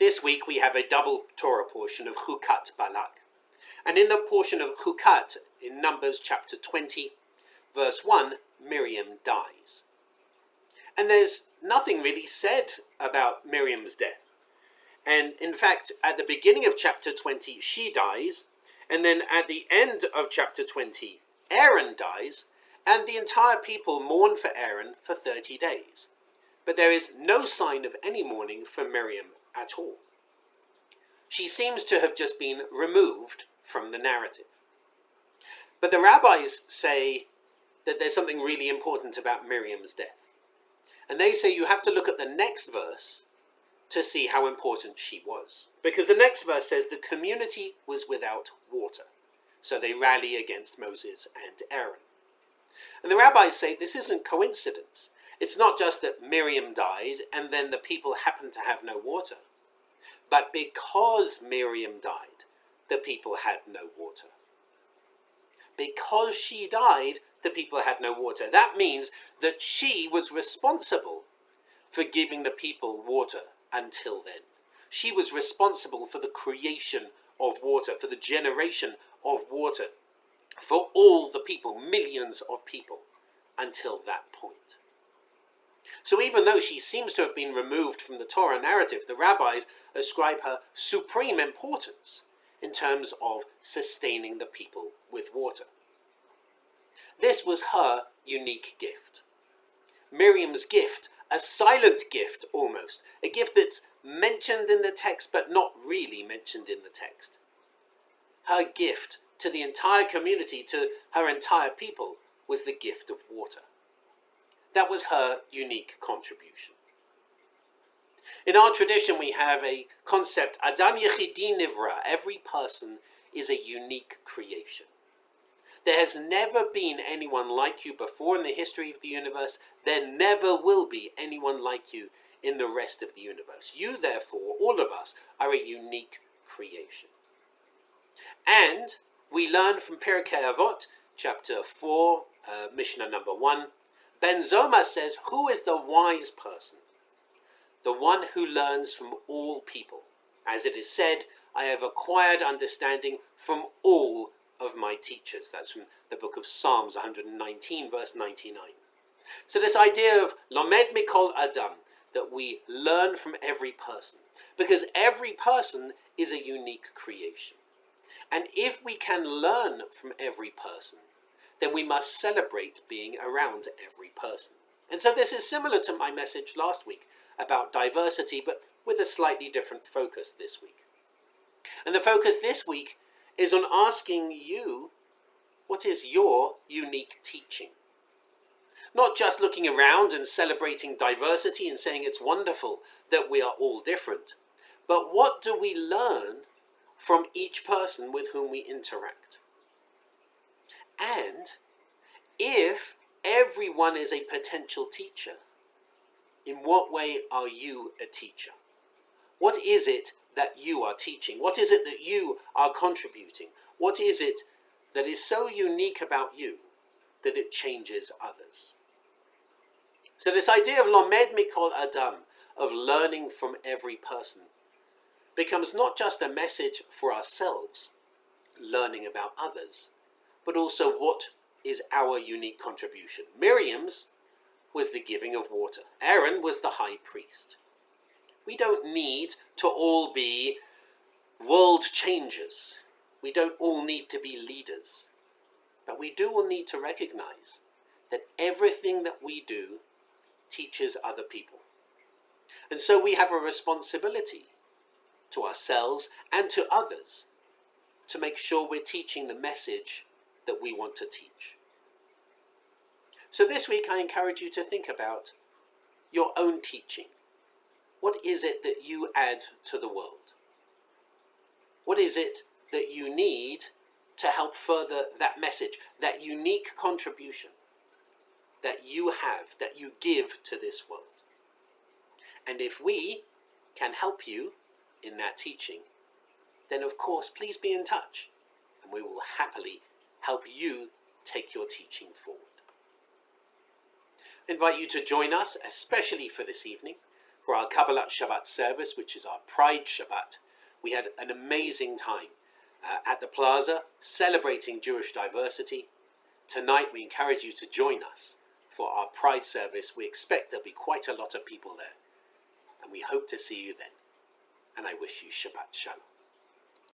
This week we have a double Torah portion of Chukat Balak. And in the portion of Chukat, in Numbers chapter 20, verse 1, Miriam dies. And there's nothing really said about Miriam's death. And in fact, at the beginning of chapter 20, she dies. And then at the end of chapter 20, Aaron dies. And the entire people mourn for Aaron for 30 days. But there is no sign of any mourning for Miriam at all. She seems to have just been removed from the narrative. But the rabbis say that there's something really important about Miriam's death. And they say you have to look at the next verse to see how important she was. Because the next verse says the community was without water. So they rally against Moses and Aaron. And the rabbis say this isn't coincidence. It's not just that Miriam died and then the people happened to have no water. But because Miriam died, the people had no water. Because she died, the people had no water. That means that she was responsible for giving the people water until then. She was responsible for the creation of water, for the generation of water, for all the people, millions of people, until that point. So even though she seems to have been removed from the Torah narrative, the rabbis ascribe her supreme importance in terms of sustaining the people with water. This was her unique gift. Miriam's gift, a silent gift almost, a gift that's mentioned in the text but not really mentioned in the text. Her gift to the entire community, to her entire people, was the gift of water. That was her unique contribution. In our tradition we have a concept, Adam Yechidi Nivra, every person is a unique creation. There has never been anyone like you before in the history of the universe. There never will be anyone like you in the rest of the universe. You, therefore, all of us, are a unique creation. And we learn from Pirkei Avot, chapter 4, Mishnah number 1, Ben Zoma says, who is the wise person? The one who learns from all people. As it is said, I have acquired understanding from all of my teachers. That's from the book of Psalms 119, verse 99. So this idea of Lomed Mikol Adam, that we learn from every person, because every person is a unique creation. And if we can learn from every person, then we must celebrate being around every person. And so this is similar to my message last week about diversity, but with a slightly different focus this week. And the focus this week is on asking you, what is your unique teaching? Not just looking around and celebrating diversity and saying it's wonderful that we are all different, but what do we learn from each person with whom we interact? And if everyone is a potential teacher, in what way are you a teacher? What is it that you are teaching? What is it that you are contributing? What is it that is so unique about you that it changes others? So this idea of Lomed Mikol Adam, of learning from every person, becomes not just a message for ourselves, learning about others, but also what is our unique contribution. Miriam's was the giving of water. Aaron was the high priest. We don't need to all be world changers. We don't all need to be leaders. But we do all need to recognize that everything that we do teaches other people. And so we have a responsibility to ourselves and to others to make sure we're teaching the message that we want to teach. So this week I encourage you to think about your own teaching. What is it that you add to the world? What is it that you need to help further that message, that unique contribution that you have, that you give to this world? And if we can help you in that teaching, then of course please be in touch and we will happily help you take your teaching forward. I invite you to join us, especially for this evening, For our Kabbalat Shabbat service, which is our Pride Shabbat, we had an amazing time at the plaza celebrating Jewish diversity. Tonight we encourage you to join us for our Pride service. We expect there'll be quite a lot of people there, and we hope to see you then. And I wish you Shabbat Shalom.